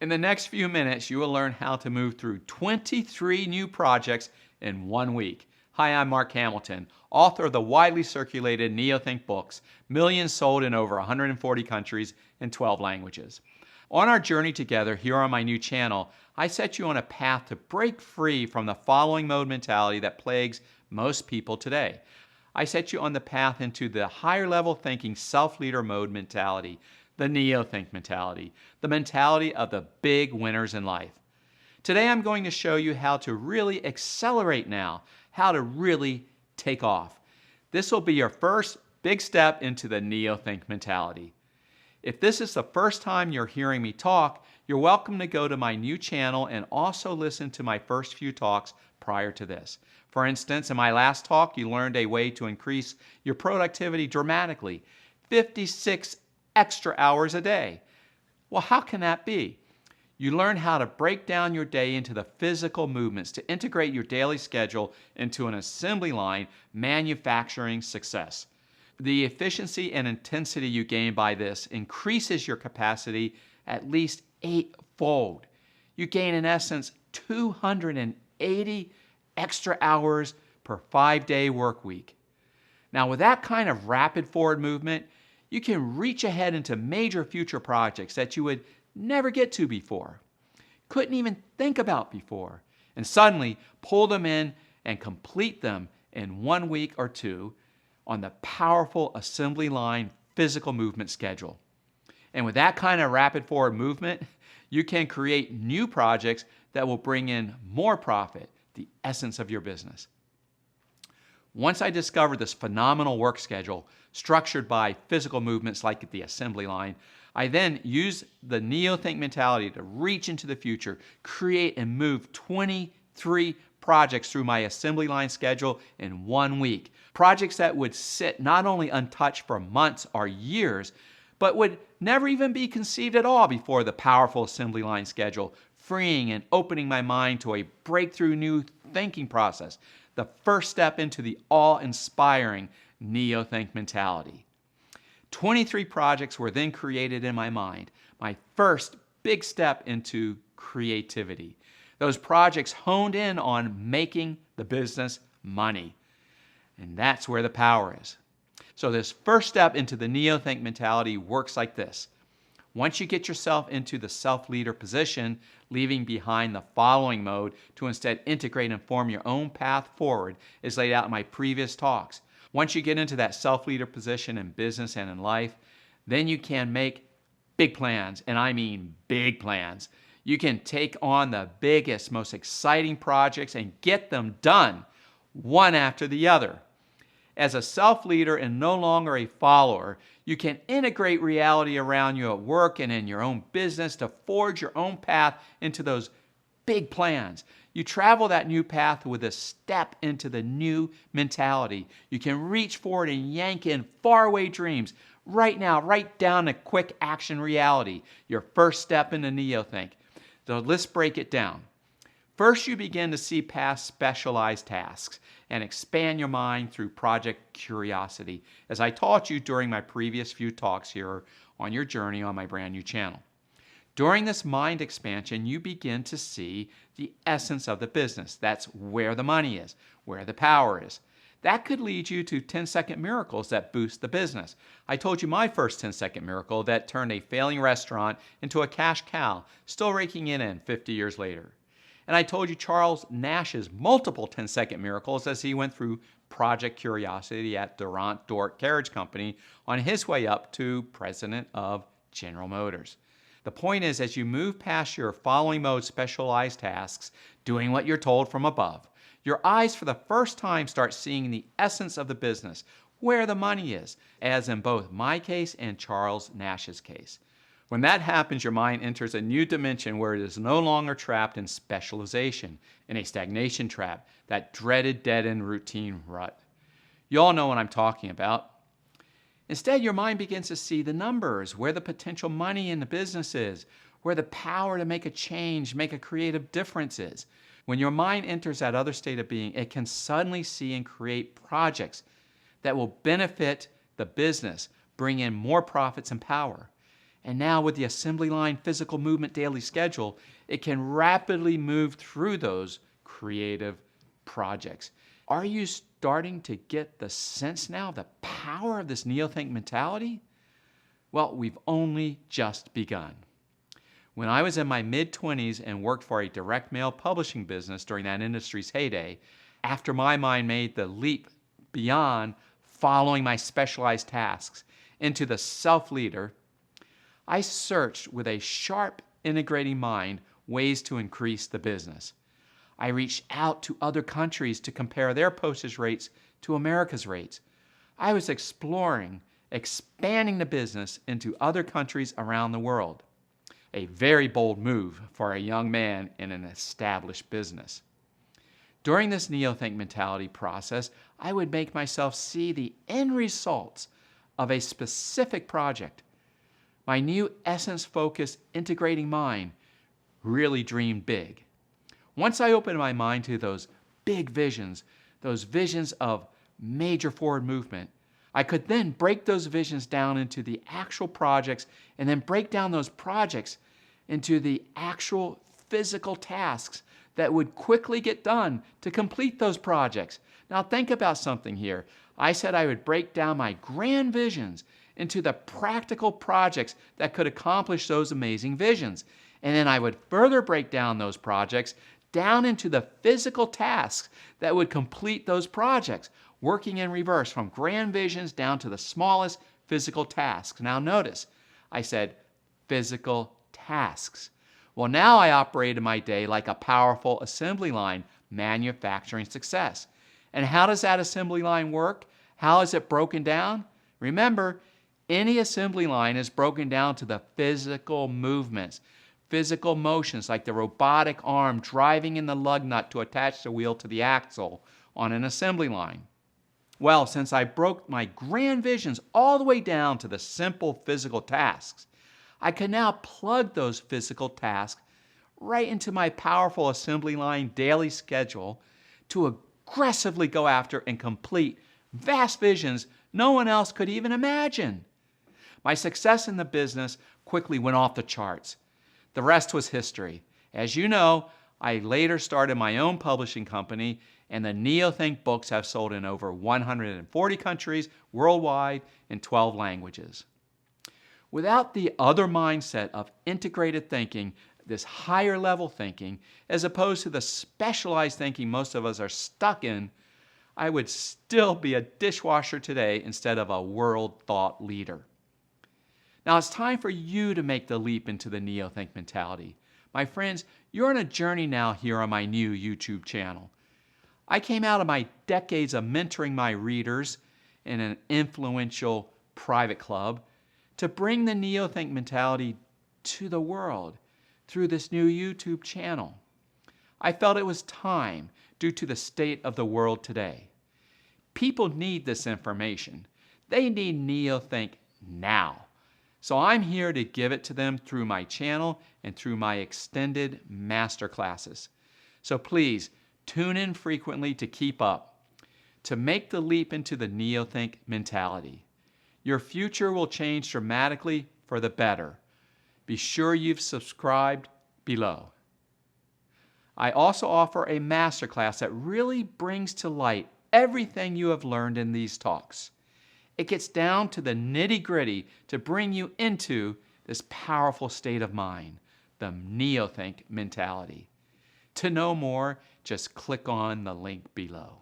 In the next few minutes, you will learn how to move through 23 new projects in 1 week. Hi, I'm Mark Hamilton, author of the widely circulated NeoThink books, millions sold in over 140 countries in 12 languages. On our journey together here on my new channel, I set you on a path to break free from the following mode mentality that plagues most people today. I set you on the path into the higher level thinking self-leader mode mentality, the NeoThink mentality, the mentality of the big winners in life. Today I'm going to show you how to really accelerate now, how to really take off. This will be your first big step into the NeoThink mentality. If this is the first time you're hearing me talk, you're welcome to go to my new channel and also listen to my first few talks prior to this. For instance, in my last talk, you learned a way to increase your productivity dramatically, 56 extra hours a day. Well, how can that be? You learn how to break down your day into the physical movements to integrate your daily schedule into an assembly line manufacturing success. The efficiency and intensity you gain by this increases your capacity at least 8-fold. You gain, in essence, 280 extra hours per 5-day work week. Now, with that kind of rapid forward movement, you can reach ahead into major future projects that you would never get to before, couldn't even think about before, and suddenly pull them in and complete them in 1 week or two on the powerful assembly line physical movement schedule. And with that kind of rapid forward movement, you can create new projects that will bring in more profit, the essence of your business. Once I discovered this phenomenal work schedule structured by physical movements like the assembly line, I then used the NeoThink mentality to reach into the future, create and move 23 projects through my assembly line schedule in 1 week. Projects that would sit not only untouched for months or years, but would never even be conceived at all before the powerful assembly line schedule, freeing and opening my mind to a breakthrough new thinking process, the first step into the awe-inspiring NeoThink mentality. 23 projects were then created in my mind, my first big step into creativity. Those projects honed in on making the business money. And that's where the power is. So this first step into the NeoThink mentality works like this. Once you get yourself into the self-leader position, leaving behind the following mode to instead integrate and form your own path forward is laid out in my previous talks. Once you get into that self-leader position in business and in life, then you can make big plans, and I mean big plans. You can take on the biggest, most exciting projects and get them done, one after the other. As a self-leader and no longer a follower, you can integrate reality around you at work and in your own business to forge your own path into those big plans. You travel that new path with a step into the new mentality. You can reach forward and yank in faraway dreams right now, right down to quick action reality, your first step into NeoThink. So let's break it down. First, you begin to see past specialized tasks and expand your mind through project curiosity, as I taught you during my previous few talks here on your journey on my brand new channel. During this mind expansion, you begin to see the essence of the business. That's where the money is, where the power is. That could lead you to 10-second miracles that boost the business. I told you my first 10-second miracle that turned a failing restaurant into a cash cow, still raking in 50 years later. And I told you Charles Nash's multiple 10-second miracles as he went through Project Curiosity at Durant Dort Carriage Company on his way up to president of General Motors. The point is, as you move past your following mode specialized tasks, doing what you're told from above, your eyes for the first time start seeing the essence of the business, where the money is, as in both my case and Charles Nash's case. When that happens, your mind enters a new dimension where it is no longer trapped in specialization, in a stagnation trap, that dreaded dead-end routine rut. You all know what I'm talking about. Instead, your mind begins to see the numbers, where the potential money in the business is, where the power to make a change, make a creative difference is. When your mind enters that other state of being, it can suddenly see and create projects that will benefit the business, bring in more profits and power. And now with the assembly line physical movement daily schedule, it can rapidly move through those creative projects. Are you starting to get the sense now, the power of this NeoThink mentality? Well, we've only just begun. When I was in my mid-20s and worked for a direct mail publishing business during that industry's heyday, after my mind made the leap beyond following my specialized tasks into the self-leader, I searched with a sharp, integrating mind ways to increase the business. I reached out to other countries to compare their postage rates to America's rates. I was exploring, expanding the business into other countries around the world. A very bold move for a young man in an established business. During this NeoThink mentality process, I would make myself see the end results of a specific project. My new essence-focused, integrating mind really dreamed big. Once I opened my mind to those big visions, those visions of major forward movement, I could then break those visions down into the actual projects and then break down those projects into the actual physical tasks that would quickly get done to complete those projects. Now think about something here. I said I would break down my grand visions into the practical projects that could accomplish those amazing visions. And then I would further break down those projects down into the physical tasks that would complete those projects, working in reverse from grand visions down to the smallest physical tasks. Now notice, I said physical tasks. Well, now I operated my day like a powerful assembly line manufacturing success. And how does that assembly line work? How is it broken down? Remember, any assembly line is broken down to the physical movements, physical motions like the robotic arm driving in the lug nut to attach the wheel to the axle on an assembly line. Well, since I broke my grand visions all the way down to the simple physical tasks, I can now plug those physical tasks right into my powerful assembly line daily schedule to aggressively go after and complete vast visions no one else could even imagine. My success in the business quickly went off the charts. The rest was history. As you know, I later started my own publishing company, and the NeoThink books have sold in over 140 countries worldwide in 12 languages. Without the other mindset of integrated thinking, this higher level thinking, as opposed to the specialized thinking most of us are stuck in, I would still be a dishwasher today instead of a world thought leader. Now it's time for you to make the leap into the NeoThink mentality. My friends, you're on a journey now here on my new YouTube channel. I came out of my decades of mentoring my readers in an influential private club to bring the NeoThink mentality to the world through this new YouTube channel. I felt it was time due to the state of the world today. People need this information. They need NeoThink now. So I'm here to give it to them through my channel and through my extended masterclasses. So please tune in frequently to keep up, to make the leap into the NeoThink mentality. Your future will change dramatically for the better. Be sure you've subscribed below. I also offer a masterclass that really brings to light everything you have learned in these talks. It gets down to the nitty-gritty to bring you into this powerful state of mind, the NeoThink mentality. To know more, just click on the link below.